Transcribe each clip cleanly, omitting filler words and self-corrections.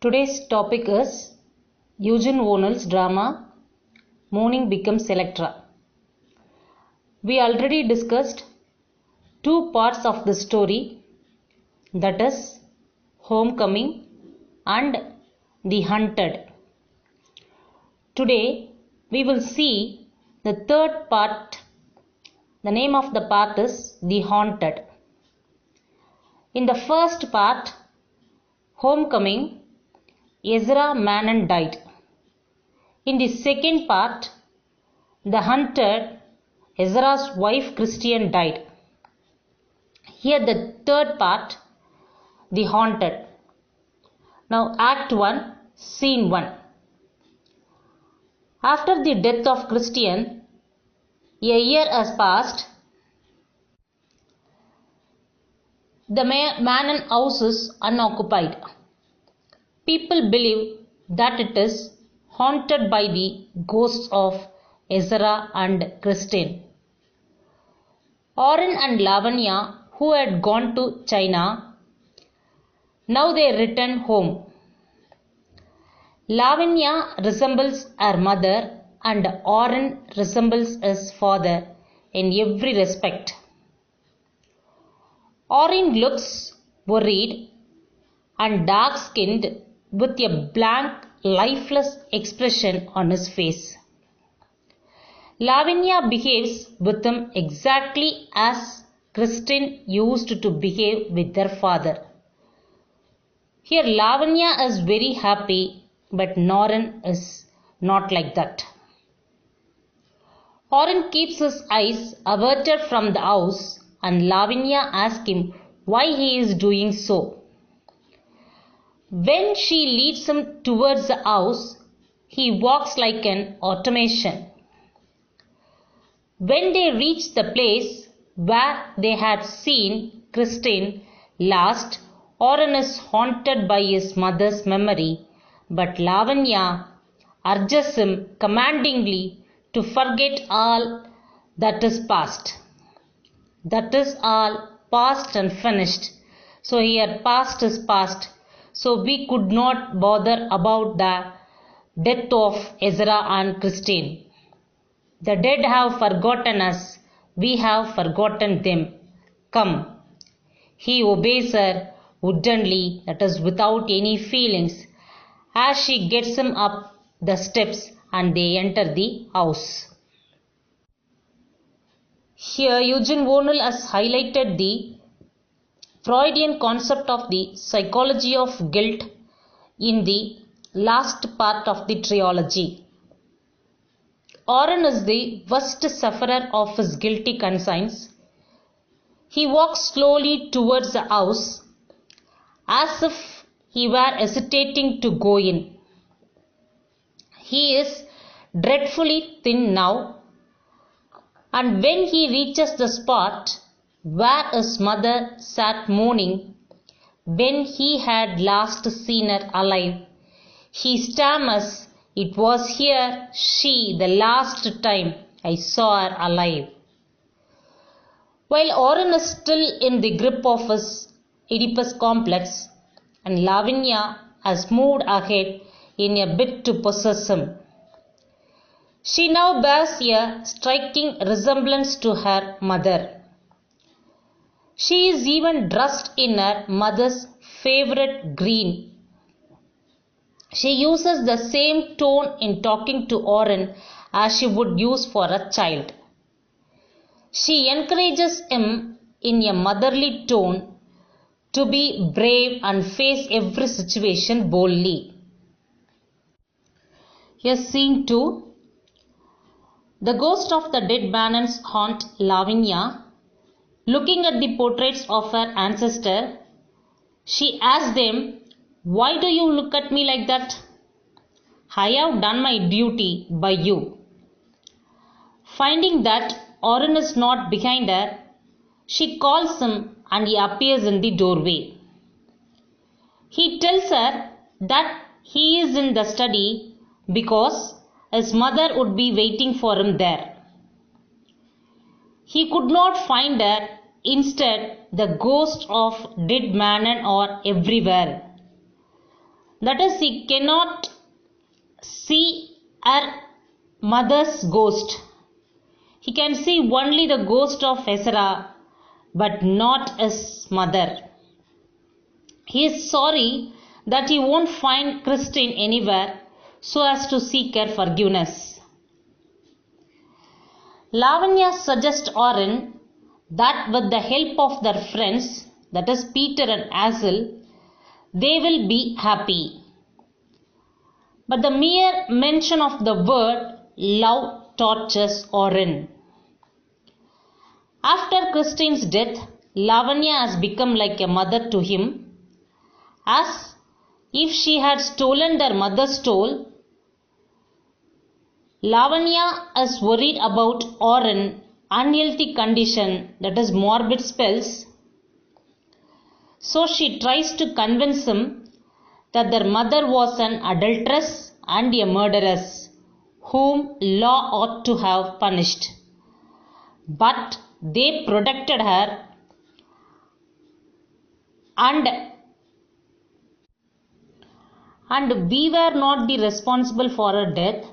Today's topic is EUGENE's drama Mourning Becomes Electra. We already discussed two parts of the story, that is Homecoming and The Hunted. Today we will see the third part. The name of the part is The Haunted. In the first part, Homecoming, Ezra Manon died. In the second part, The Hunted, Ezra's wife Christian died. Here the third part, The Haunted. Now Act 1, Scene 1. After the death of Christian, a year has passed. The Manon house is unoccupied. People believe that it is haunted by the ghosts of Ezra and Christine. Oren and Lavanya, who had gone to China, now they return home. Lavanya resembles her mother and Oren resembles his father in every respect. Oren looks worried and dark-skinned with a blank, lifeless expression on his face. Lavanya behaves with him exactly as Christine used to behave with her father. Here Lavanya is very happy, but Oren is not like that. Oren keeps his eyes averted from the house and Lavanya asks him why he is doing so. When she leads him towards the house, he walks like an automation. When they reach the place where they had seen Christine last, Oren is haunted by his mother's memory, but Lavanya urges him commandingly to forget all that is past. That is all past and finished. So here past is past. So we could not bother about the death of Ezra and Christine. The dead have forgotten us. We have forgotten them. Come. He obeys her woodenly, that is without any feelings, as she gets him up the steps and they enter the house. Here Eugene O'Neill has highlighted the Freudian concept of the psychology of guilt in the last part of the trilogy. Oren is the worst sufferer of his guilty conscience. He walks slowly towards the house as if he were hesitating to go in. He is dreadfully thin now, and when he reaches the spot where his mother sat mourning, when he had last seen her alive, he stammers, "It was here she the last time I saw her alive." While Oren is still in the grip of his Oedipus complex, and Lavanya has moved ahead in a bid to possess him. She now bears a striking resemblance to her mother. She is even dressed in her mother's favorite green. She uses the same tone in talking to Oren as she would use for a child. She encourages him in a motherly tone to be brave and face every situation boldly. Here Scene 2. The ghost of the dead Manons haunt Lavanya. Looking at the portraits of her ancestor, she asks them, "Why do you look at me like that? I have done my duty by you." Finding that Oren is not behind her, she calls him and he appears in the doorway. He tells her that he is in the study because his mother would be waiting for him there. He could not find her. Instead, the ghosts of dead Manon are everywhere. That is, he cannot see her mother's ghost. He can see only the ghost of Ezra, but not his mother. He is sorry that he won't find Christine anywhere so as to seek her forgiveness. Lavanya suggests Oren that with the help of their friends, that is Peter and Hazel, they will be happy. But the mere mention of the word love tortures Oren. After Christine's death, Lavanya has become like a mother to him, as if she had stolen their mother's soul. Lavanya is worried about Oren's unhealthy condition, that is morbid spells. So she tries to convince him that their mother was an adulteress and a murderess, whom law ought to have punished. But they protected her and we were not the responsible for her death,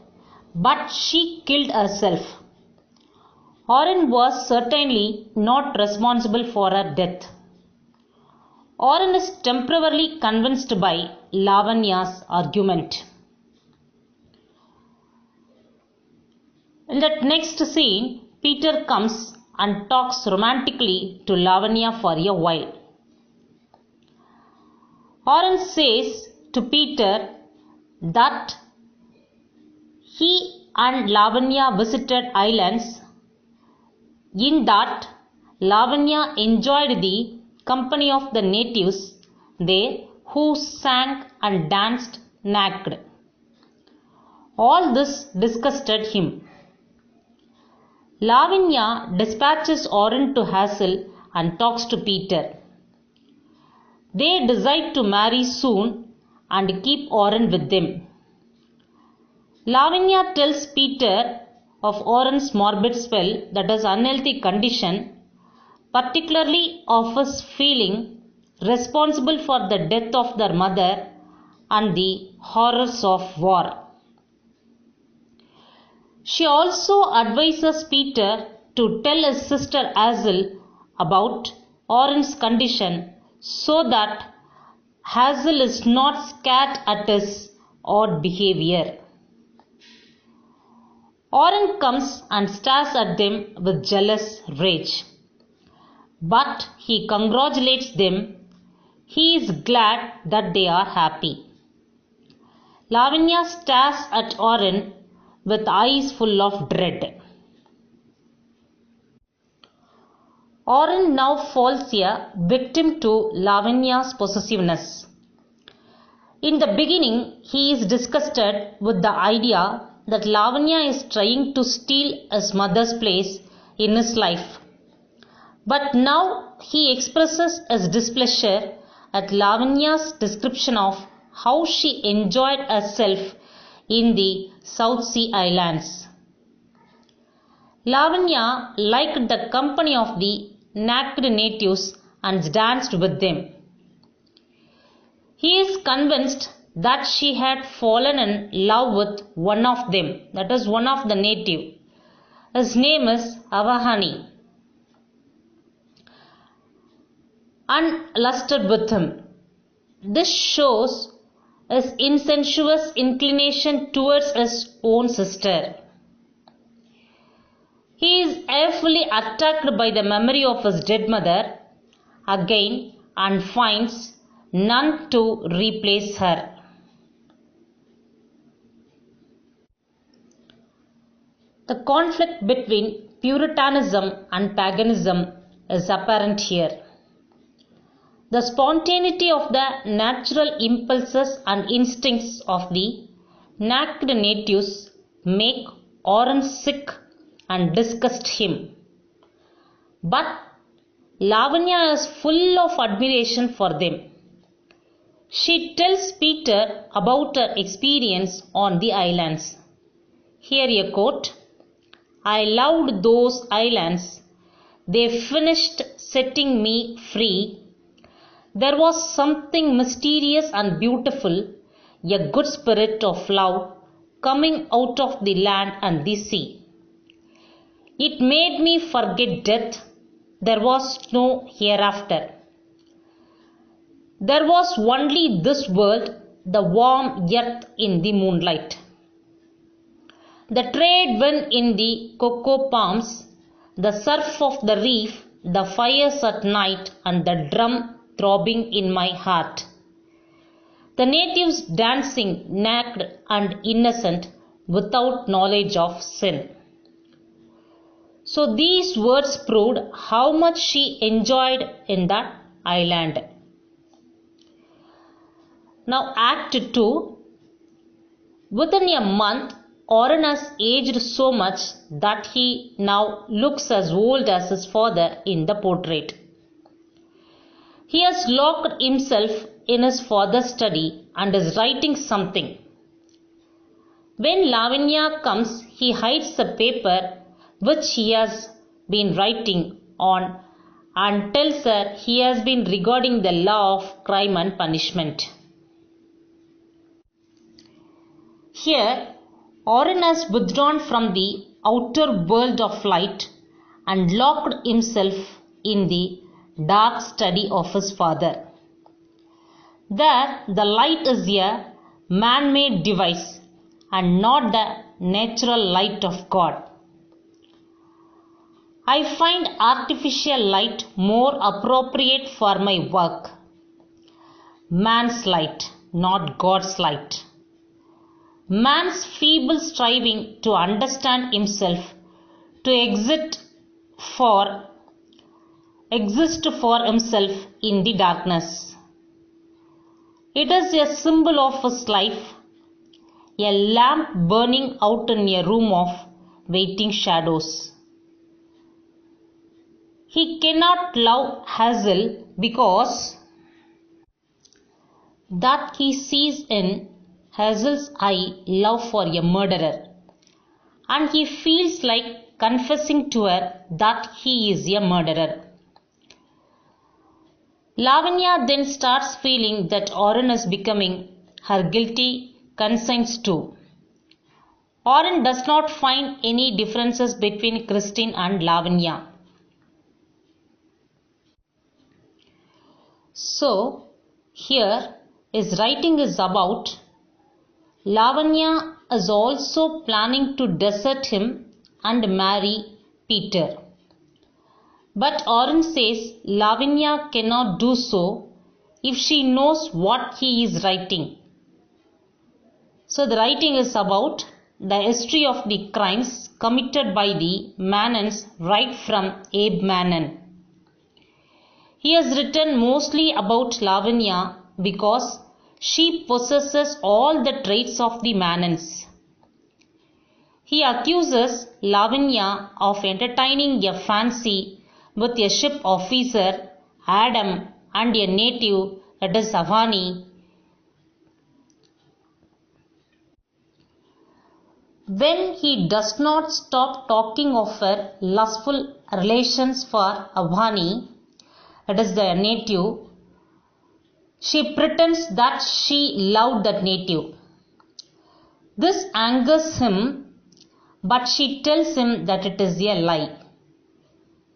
but she killed herself. Oren was certainly not responsible for her death. Oren is temporarily convinced by Lavanya's argument. In that next scene, Peter comes and talks romantically to Lavanya for a while. Oren says to Peter that he and Lavanya visited islands, in that Lavanya enjoyed the company of the natives there who sang and danced naked. All this disgusted him. Lavanya dispatches Oren to Hazel and talks to Peter. They decide to marry soon and keep Oren with them. Lavanya tells Peter of Oren's morbid spell, that is unhealthy condition, particularly of his feeling responsible for the death of their mother and the horrors of war. She also advises Peter to tell his sister Hazel about Oren's condition so that Hazel is not scared at his odd behavior. Oren comes and stares at them with jealous rage. But he congratulates them. He is glad that they are happy. Lavanya stares at Oren with eyes full of dread. Oren now falls a victim to Lavanya's possessiveness. In the beginning, he is disgusted with the idea that Lavanya is trying to steal his mother's place in his life. But now he expresses his displeasure at Lavanya's description of how she enjoyed herself in the South Sea Islands. Lavanya liked the company of the naked natives and danced with them. He is convinced that she had fallen in love with one of them, that is one of the native. His name is Avahani, and lusted with him. This shows his incestuous inclination towards his own sister. He is awfully attacked by the memory of his dead mother again and finds none to replace her. The conflict between Puritanism and paganism is apparent here. The spontaneity of the natural impulses and instincts of the naked natives make Oren sick and disgust him. But Lavanya is full of admiration for them. She tells Peter about her experience on the islands. Here a quote, "I loved those islands. They finished setting me free. There was something mysterious and beautiful a good spirit of love coming out of the land and the sea. It made me forget death. There was no hereafter. There was only this world, the warm earth in the moonlight, the trade wind in the cocoa palms, the surf of the reef, the fires at night, and the drum throbbing in my heart. The natives dancing naked and innocent without knowledge of sin. So these words proved how much she enjoyed in that island. Now Act 2. Within a month, Oren has aged so much that he now looks as old as his father in the portrait. He has locked himself in his father's study and is writing something. When Lavanya comes, he hides the paper which he has been writing on and tells her he has been regarding the law of crime and punishment. Here, Oren has withdrawn from the outer world of light and locked himself in the dark study of his father. There, the light is a man-made device and not the natural light of God. I find artificial light more appropriate for my work. Man's light, not God's light. Man's feeble striving to understand himself, to exist for himself in the darkness. It is a symbol of his life, a lamp burning out in a room of waiting shadows. He cannot love Hazel because that he sees in Hazel's eye love for a murderer, and he feels like confessing to her that he is a murderer. Lavanya then starts feeling that Oren is becoming her guilty conscience too. Oren does not find any differences between Christine and Lavanya. So, here his writing is about Lavanya is also planning to desert him and marry Peter. But Oren says Lavanya cannot do so if she knows what he is writing. So the writing is about the history of the crimes committed by the Mannons right from Abe Mannon. He has written mostly about Lavanya because she possesses all the traits of the Mannons. He accuses Lavanya of entertaining a fancy with a ship officer, Adam, and a native, that is Avani. When he does not stop talking of her lustful relations for Avani, that is the native, she pretends that she loved that native. This angers him, but she tells him that it is a lie.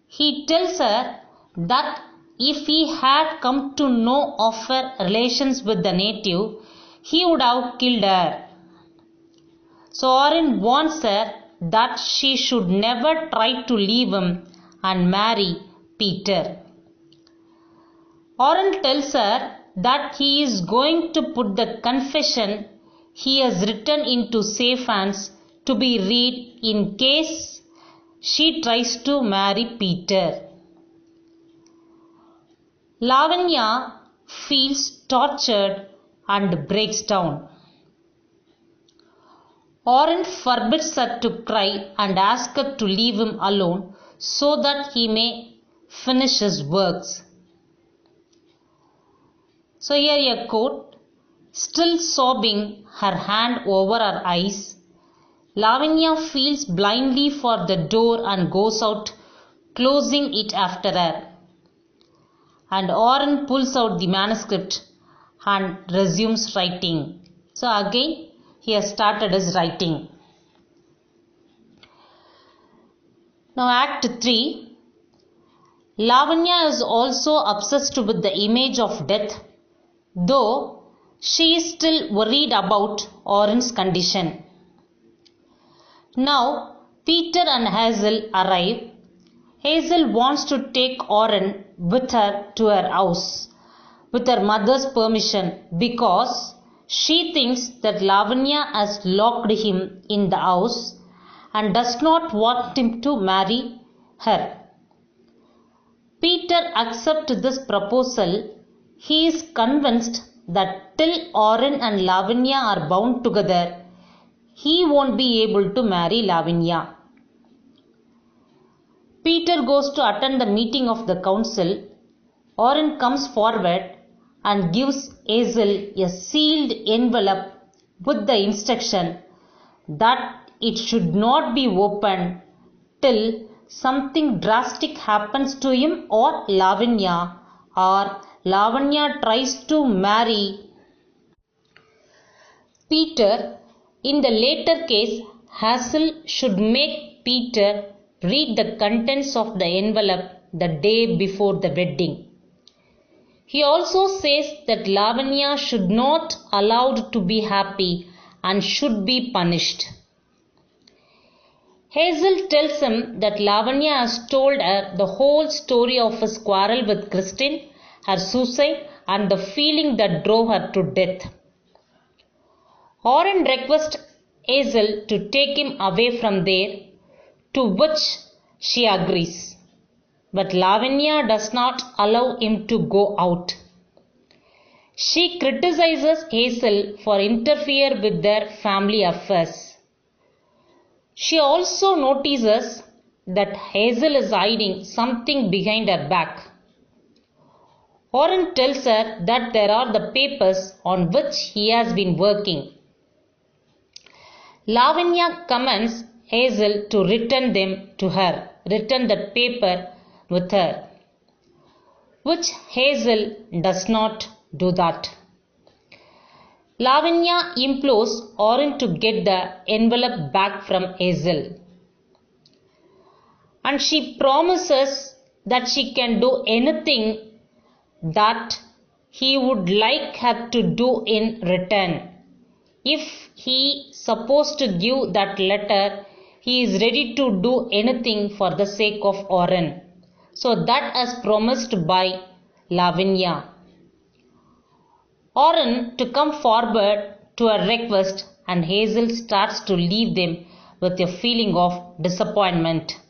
He tells her that if he had come to know of her relations with the native, he would have killed her. So Oren warns her that she should never try to leave him and marry Peter. Oren tells her that he is going to put the confession he has written into safe hands to be read in case she tries to marry Peter. Lavanya feels tortured and breaks down. Oren forbids her to cry and asks her to leave him alone so that he may finish his works. So here a quote, still sobbing, her hand over her eyes, Lavanya feels blindly for the door and goes out, closing it after her. And Oren pulls out the manuscript and resumes writing. So again he has started his writing. Now Act 3. Lavanya is also obsessed with the image of death, though she is still worried about Oren's condition. Now Peter and Hazel arrive. Hazel wants to take Oren with her to her house with her mother's permission because she thinks that Lavanya has locked him in the house and does not want him to marry her. Peter accepts this proposal. He is convinced that till Oren and Lavanya are bound together, he won't be able to marry Lavanya. Peter goes to attend the meeting of the council. Oren comes forward and gives Hazel a sealed envelope with the instruction that it should not be opened till something drastic happens to him or Lavanya tries to marry Peter. In the later case, Hazel should make Peter read the contents of the envelope the day before the wedding. He also says that Lavanya should not allowed to be happy and should be punished. Hazel tells him that Lavanya has told her the whole story of his quarrel with Christine, her suicide, and the feeling that drove her to death. Oren requests Hazel to take him away from there, to which she agrees. But Lavanya does not allow him to go out. She criticizes Hazel for interfering with their family affairs. She also notices that Hazel is hiding something behind her back. Oren tells her that there are the papers on which he has been working. Lavanya commands Hazel to return that paper with her, which Hazel does not do that. Lavanya implores Oren to get the envelope back from Hazel, and she promises that she can do anything that he would like her to do in return. If he is supposed to give that letter, he is ready to do anything for the sake of Oren. So that as promised by Lavanya. Oren to come forward to her request, and Hazel starts to leave them with a feeling of disappointment.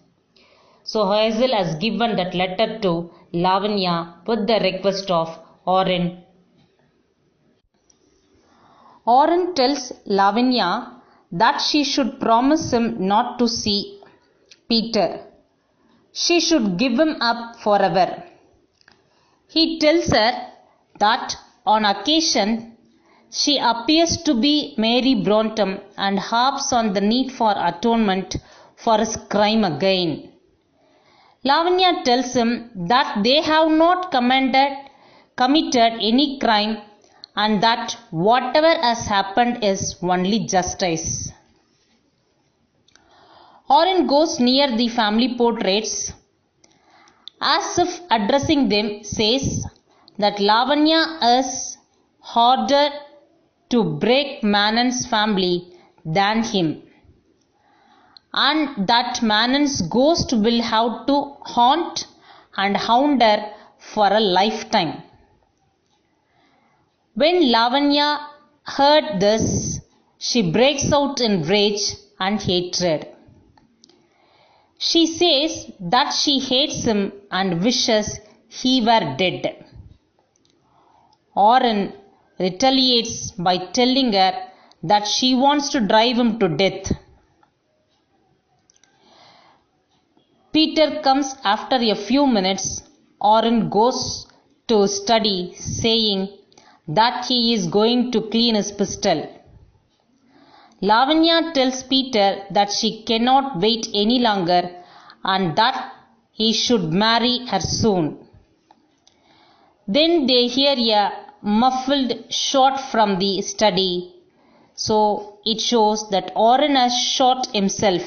So Hazel has given that letter to Lavanya with the request of Oren. Oren tells Lavanya that she should promise him not to see Peter. She should give him up forever. He tells her that on occasion she appears to be Mary Bronte and harps on the need for atonement for his crime again. Lavanya tells him that they have not committed any crime and that whatever has happened is only justice. Oren goes near the family portraits, as if addressing them, says that Lavanya is harder to break Manon's family than him, and that Manon's ghost will have to haunt and hound her for a lifetime. When Lavanya heard this, she breaks out in rage and hatred. She says that she hates him and wishes he were dead. Oren retaliates by telling her that she wants to drive him to death. Peter comes after a few minutes. Oren goes to study, saying that he is going to clean his pistol. Lavanya tells Peter that she cannot wait any longer and that he should marry her soon. Then they hear a muffled shot from the study. So it shows that Oren has shot himself.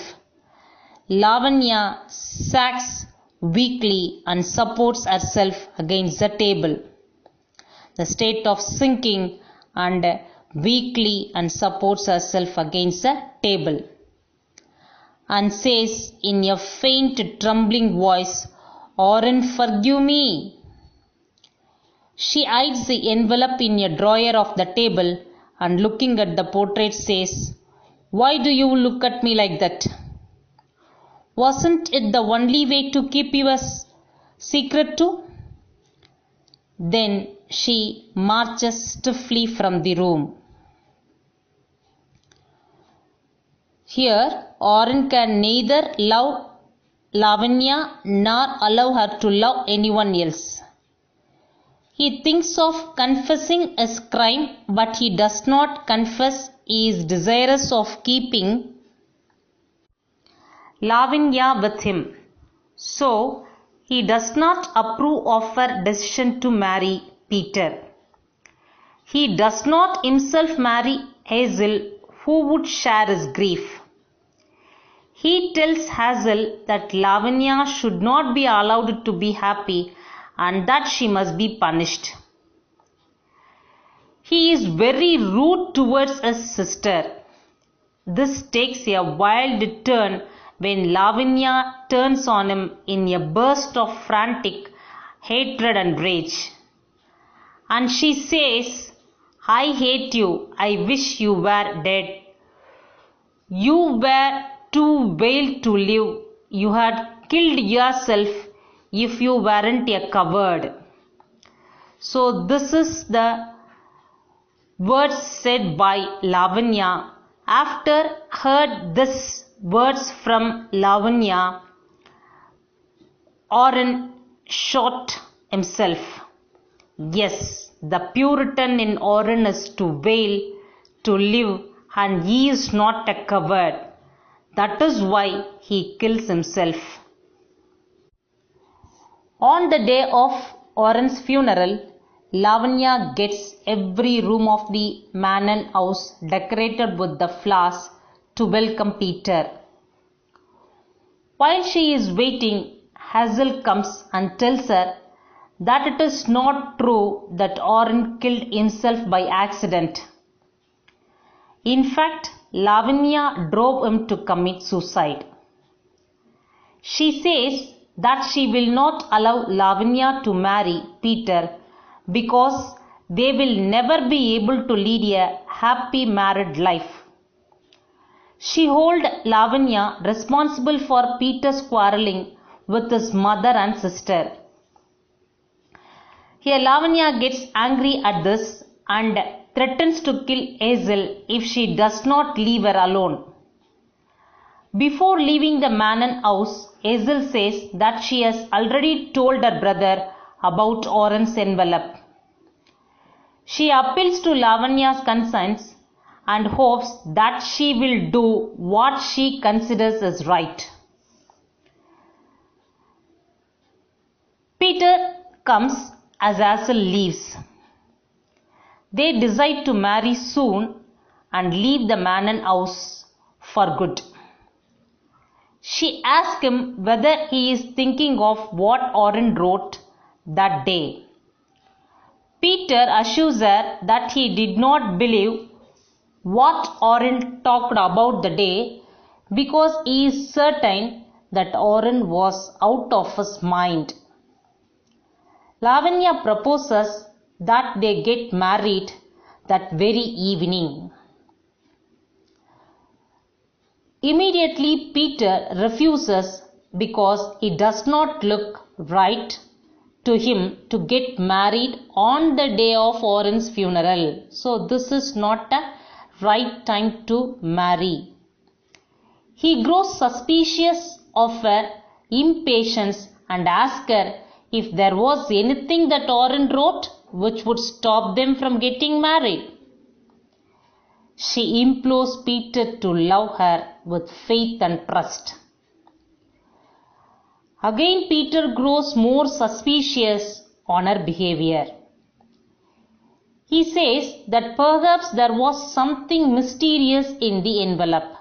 Lavanya sags weakly and supports herself against the table. The state of sinking and weakly and supports herself against the table. And says in a faint trembling voice, Oren, forgive me. She hides the envelope in a drawer of the table and looking at the portrait says, why do you look at me like that? Wasn't it the only way to keep your secret too? Then she marches stiffly from the room. Here, Oren can neither love Lavanya nor allow her to love anyone else. He thinks of confessing his crime, but he does not confess. He is desirous of keeping Lavanya with him. So, he does not approve of her decision to marry Peter. He does not himself marry Hazel, who would share his grief. He tells Hazel that Lavanya should not be allowed to be happy and that she must be punished. He is very rude towards his sister. This takes a wild turn when Lavanya turns on him in a burst of frantic hatred and rage. And she says, I hate you. I wish you were dead. You were too veiled to live. You had killed yourself if you weren't a coward. So this is the words said by Lavanya. After heard this words from Lavanya, Oren shot himself. Yes, the Puritan in Oren is to veil, to live, and he is not a coward. That is why he kills himself. On the day of Oren's funeral, Lavanya gets every room of the manor house decorated with the flowers to welcome Peter. While she is waiting, Hazel comes and tells her that it is not true that Oren killed himself by accident. In fact, Lavanya drove him to commit suicide. She says that she will not allow Lavanya to marry Peter because they will never be able to lead a happy married life. She holds Lavanya responsible for Peter's quarreling with his mother and sister. Here Lavanya gets angry at this and threatens to kill Hazel if she does not leave her alone. Before leaving the manor house, Hazel says that she has already told her brother about Oren's envelope. She appeals to Lavanya's conscience and hopes that she will do what she considers is right. Peter comes as Hazel leaves. They decide to marry soon and leave the manor house for good. She asks him whether he is thinking of what Oren wrote that day. Peter assures her that he did not believe what Oren talked about the day because he is certain that Oren was out of his mind. Lavanya proposes that they get married that very evening. Immediately Peter refuses because it does not look right to him to get married on the day of Oren's funeral. So this is not a right time to marry. He grows suspicious of her impatience and asks her if there was anything that Oren wrote which would stop them from getting married. She implores Peter to love her with faith and trust. Again Peter grows more suspicious on her behavior. He says that perhaps there was something mysterious in the envelope.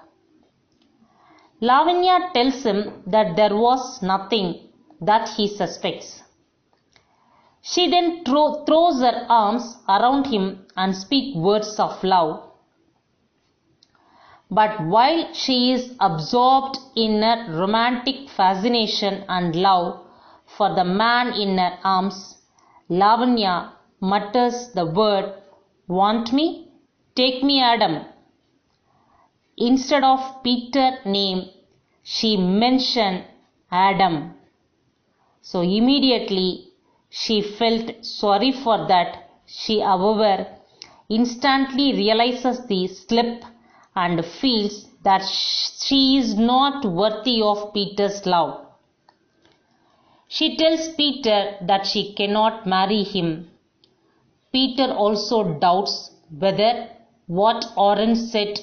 Lavanya tells him that there was nothing that he suspects. She then throws her arms around him and speaks words of love. But while she is absorbed in her romantic fascination and love for the man in her arms, Lavanya mutters the word, "Want me? Take me, Adam." Instead of Peter's name, she mentioned Adam. So immediately she felt sorry for that. She, however, instantly realizes the slip and feels that she is not worthy of Peter's love. She tells Peter that she cannot marry him. Peter also doubts whether what Oren said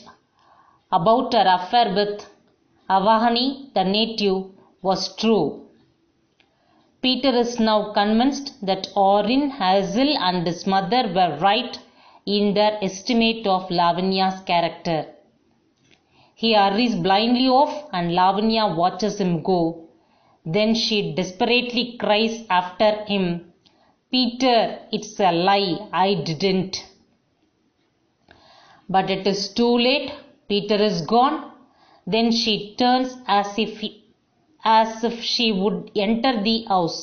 about her affair with Avahani, the native, was true. Peter is now convinced that Oren, Hazel and his mother were right in their estimate of Lavanya's character. He hurries blindly off and Lavanya watches him go. Then she desperately cries after him, "Peter, it's a lie, I didn't." But it is too late. Peter is gone. Then she turns as if she would enter the house.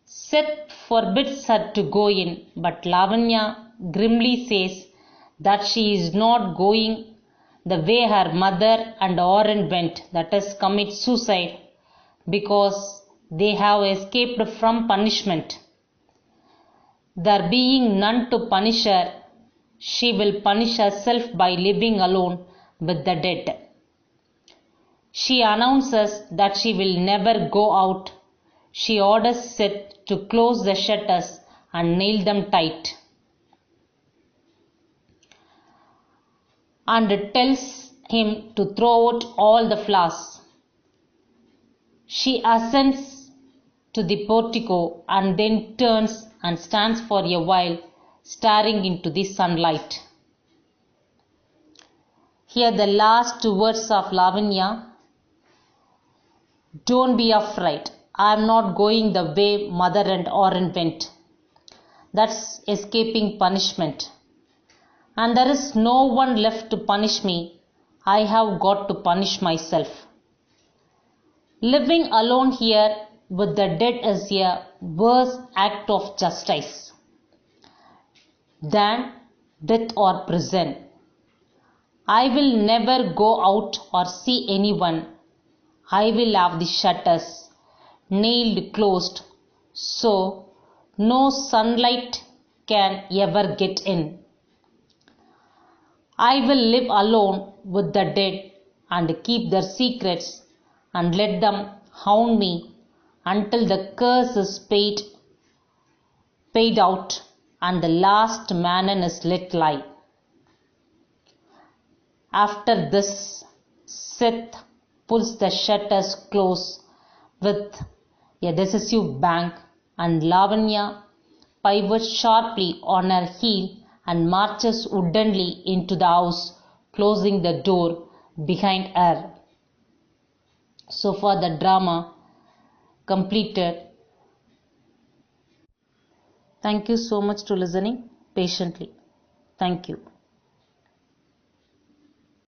Seth forbids her to go in, but Lavanya grimly says that she is not going the way her mother and Oren went, that is, commit suicide, because they have escaped from punishment. There being none to punish her, she will punish herself by living alone with the dead. She announces that she will never go out. She orders Seth to close the shutters and nail them tight, and tells him to throw out all the flowers. She ascends to the portico and then turns and stands for a while, staring into the sunlight. Here the last two words of Lavanya: "Don't be afraid. I am not going the way mother and Oren went. That's escaping punishment. And there is no one left to punish me. I have got to punish myself. Living alone here with the dead is a worse act of justice than death or prison. I will never go out or see anyone. I will have the shutters nailed closed so no sunlight can ever get in. I will live alone with the dead and keep their secrets and let them hound me until the curse is paid out and the last man is let lie." After this, Seth pulls the shutters close with a decisive bang, and Lavanya pivots sharply on her heel and marches woodenly into the house, closing the door behind her. So far the drama completed. Thank you so much to listening patiently. Thank you.